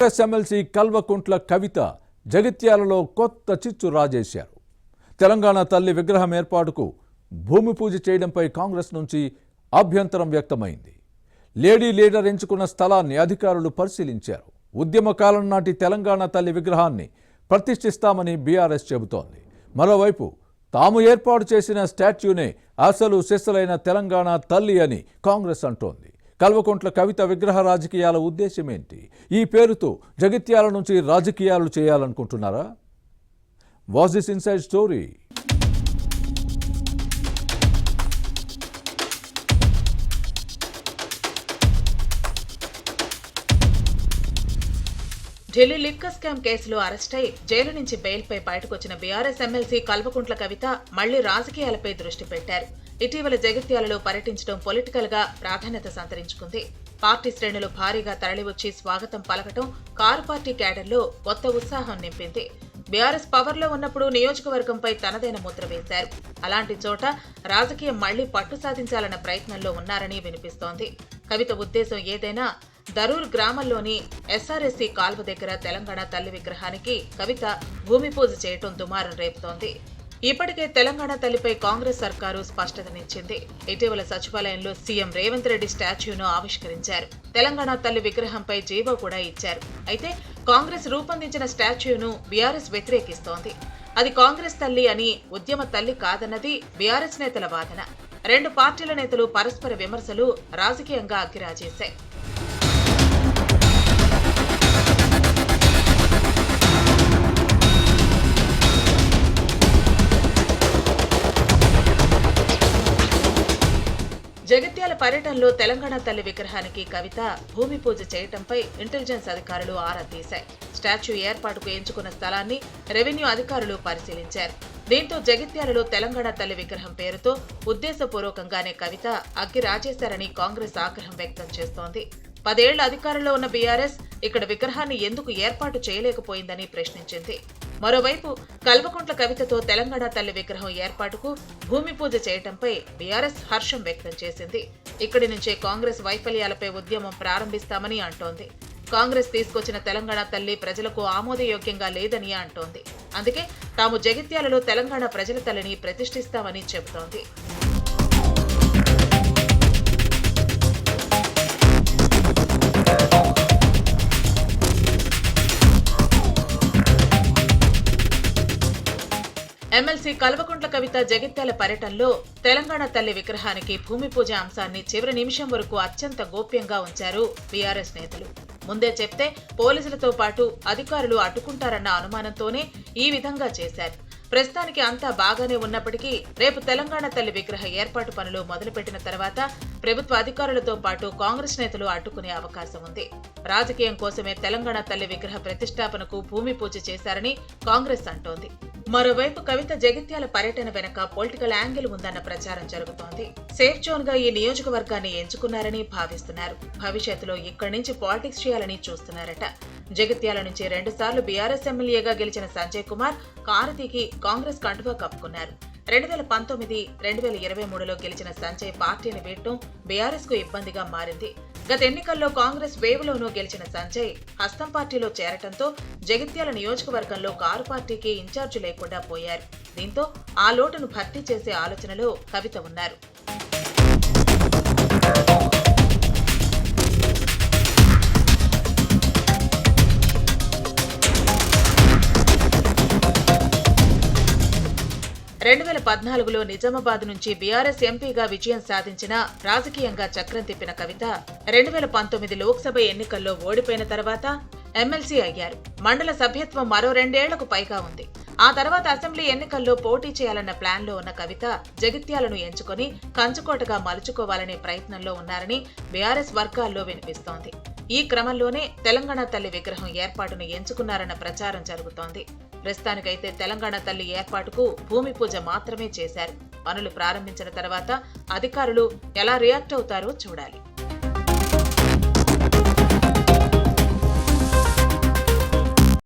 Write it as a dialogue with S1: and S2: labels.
S1: MLC Kalvakuntla Kavitha జగిత్యాలలో కొత్త చిచ్చు రాజేశారు. తెలంగాణ తల్లి విగ్రహం ఏర్పాటుకు భూమి పూజ చేయడంపై కాంగ్రెస్ నుంచి అభ్యంతరం వ్యక్తమైంది. లేడీ లీడర్ ఎంచుకున్న స్థలాన్ని అధికారులు పరిశీలించారు. ఉద్యమకాలం నాటి తెలంగాణ తల్లి విగ్రహాన్ని ప్రతిష్ఠిస్తామని బీఆర్ఎస్ చెబుతోంది. మరోవైపు తాము ఏర్పాటు చేసిన స్టాచ్యూనే అసలు సిసలైన తెలంగాణ తల్లి అని కాంగ్రెస్ అంటోంది. కల్వకుంట్ల కవిత విగ్రహ రాజకీయాల ఉద్దేశమేంటి? ఈ పేరుతో జగిత్యాల నుంచి రాజకీయాలు చేయాలనుకుంటున్నారా? What this inside story?
S2: Delhi liquor scam కేసులో అరెస్ట్ అయి జైలు నుంచి బెయిల్పై బయటకొచ్చిన బీఆర్ఎస్ ఎమ్మెల్సీ కల్వకుంట్ల కవిత మళ్లీ రాజకీయాలపై దృష్టి పెట్టారు. ఇటీవల జగిత్యాలలో పర్యటించడం పొలిటికల్ గా ప్రాధాన్యత సంతరించుకుంది. పార్టీ శ్రేణులు భారీగా తరలివచ్చి స్వాగతం పలకటం కారు పార్టీ క్యాడర్లో కొత్త ఉత్సాహం నింపింది. బీఆర్ఎస్ పవర్లో ఉన్నప్పుడు నియోజకవర్గంపై తనదైన ముద్ర వేశారు. అలాంటి చోట రాజకీయం మళ్లీ పట్టు సాధించాలన్న ప్రయత్నంలో ఉన్నారని వినిపిస్తోంది. కవిత ఉద్దేశం ఏదైనా దరూర్ గ్రామంలోని ఎస్ఆర్ఎస్సీ కాల్వ దగ్గర తెలంగాణ తల్లి విగ్రహానికి కవిత భూమి పూజ చేయటం దుమారం రేపుతోంది. ఇప్పటికే తెలంగాణ తల్లిపై కాంగ్రెస్ సర్కారు స్పష్టతనిచ్చింది. ఇటీవల సచివాలయంలో సీఎం రేవంత్ రెడ్డి స్టాచ్యూను ఆవిష్కరించారు. తెలంగాణ తల్లి విగ్రహంపై జీవో కూడా ఇచ్చారు. అయితే కాంగ్రెస్ రూపొందించిన స్టాచ్యూను బీఆర్ఎస్ వ్యతిరేకిస్తోంది. అది కాంగ్రెస్ తల్లి అని, ఉద్యమ తల్లి కాదన్నది బీఆర్ఎస్ నేతల వాదన. రెండు పార్టీల నేతలు పరస్పర విమర్శలు రాజకీయంగా అగ్గిరాజేశాయి. జగిత్యాల పర్యటనలో తెలంగాణ తల్లి విగ్రహానికి కవిత భూమి పూజ చేయటంపై ఇంటెలిజెన్స్ అధికారులు ఆరా తీశాయి. స్టాచ్యూ ఏర్పాటుకు ఎంచుకున్న స్థలాన్ని రెవెన్యూ అధికారులు పరిశీలించారు. దీంతో జగిత్యాలలో తెలంగాణ తల్లి విగ్రహం పేరుతో ఉద్దేశపూర్వకంగానే కవిత అగ్గి రాజేశారని కాంగ్రెస్ ఆగ్రహం వ్యక్తం చేస్తోంది. 10 ఏళ్ల అధికారంలో ఉన్న బీఆర్ఎస్ ఇక్కడ విగ్రహాన్ని ఎందుకు ఏర్పాటు చేయలేకపోయిందని ప్రశ్నించింది. మరోవైపు కల్వకుంట్ల కవితతో తెలంగాణ తల్లి విగ్రహం ఏర్పాటుకు భూమి పూజ చేయటంపై బీఆర్ఎస్ హర్షం వ్యక్తం చేసింది. ఇక్కడి నుంచే కాంగ్రెస్ వైఫల్యాలపై ఉద్యమం ప్రారంభిస్తామని అంటోంది. కాంగ్రెస్ తీసుకొచ్చిన తెలంగాణ తల్లి ప్రజలకు ఆమోదయోగ్యంగా లేదని అంటోంది. అందుకే తాము జగిత్యాలలో తెలంగాణ ప్రజల తల్లిని ప్రతిష్ఠిస్తామని చెబుతోంది. ఎమ్మెల్సీ కల్వకుంట్ల కవిత జగిత్యాల పర్యటనలో తెలంగాణ తల్లి విగ్రహానికి భూమి పూజ అంశాన్ని చివరి నిమిషం వరకు అత్యంత గోప్యంగా ఉంచారు బీఆర్ఎస్ నేతలు. ముందే చెప్తే పోలీసులతో పాటు అధికారులు అడ్డుకుంటారన్న అనుమానంతోనే ఈ విధంగా చేశారు. ప్రస్తుతానికి అంతా బాగానే ఉన్నప్పటికీ రేపు తెలంగాణ తల్లి విగ్రహ ఏర్పాటు పనులు మొదలుపెట్టిన తర్వాత ప్రభుత్వ అధికారులతో పాటు కాంగ్రెస్ నేతలు అడ్డుకునే అవకాశం ఉంది. రాజకీయం కోసమే తెలంగాణ తల్లి విగ్రహ ప్రతిష్టాపనకు భూమి పూజ చేశారని కాంగ్రెస్ అంటోంది. మరోవైపు కవిత జగిత్యాల పర్యటన వెనక పొలిటికల్ యాంగిల్ ఉందన్న ప్రచారం జరుగుతోంది. సేఫ్ జోన్ గా ఈ నియోజకవర్గాన్ని ఎంచుకున్నారని భావిస్తున్నారు. భవిష్యత్తులో ఇక్కడి నుంచి పాలిటిక్స్ చేయాలని చూస్తున్నారట. జగిత్యాల నుంచి 2 సార్లు బీఆర్ఎస్ ఎమ్మెల్యేగా గెలిచిన సంజయ్ కుమార్ కారతీకి కాంగ్రెస్ కండువా కప్పుకున్నారు. 2019, 2023లో గెలిచిన సంజయ్ పార్టీని వీడటం బీఆర్ఎస్ కు ఇబ్బందిగా మారింది. గత ఎన్నికల్లో కాంగ్రెస్ వేవ్లోనూ గెలిచిన సంజయ్ హస్తం పార్టీలో చేరటంతో జగిత్యాల నియోజకవర్గంలో కారు పార్టీకి ఇన్ఛార్జి లేకుండా పోయారు. దీంతో ఆ లోటును భర్తీ చేసే ఆలోచనలో కవిత ఉన్నారు. లో నిజామాబాద్ నుంచి బీఆర్ఎస్ ఎంపీగా విజయం సాధించిన రాజకీయంగా చక్రం తిప్పిన కవిత 2019 లోక్సభ ఎన్నికల్లో ఓడిపోయిన తర్వాత ఎమ్మెల్సీ అయ్యారు. మండల సభ్యత్వం మరో 2 ఏళ్లకు పైగా ఉంది. ఆ తర్వాత అసెంబ్లీ ఎన్నికల్లో పోటీ చేయాలన్న ప్లాన్లో ఉన్న కవిత జగిత్యాలను ఎంచుకుని కంచుకోటగా మలుచుకోవాలనే ప్రయత్నంలో ఉన్నారని బీఆర్ఎస్ వర్గాల్లో వినిపిస్తోంది. ఈ క్రమంలోనే తెలంగాణ తల్లి విగ్రహం ఏర్పాటును ఎంచుకున్నారన్న ప్రచారం జరుగుతోంది. ప్రస్తుతానికైతే తెలంగాణ తల్లి ఏర్పాటుకు భూమి పూజ మాత్రమే చేశారు. పనులు ప్రారంభించిన తర్వాత అధికారులు ఎలా రియాక్ట్ అవుతారో చూడాలి.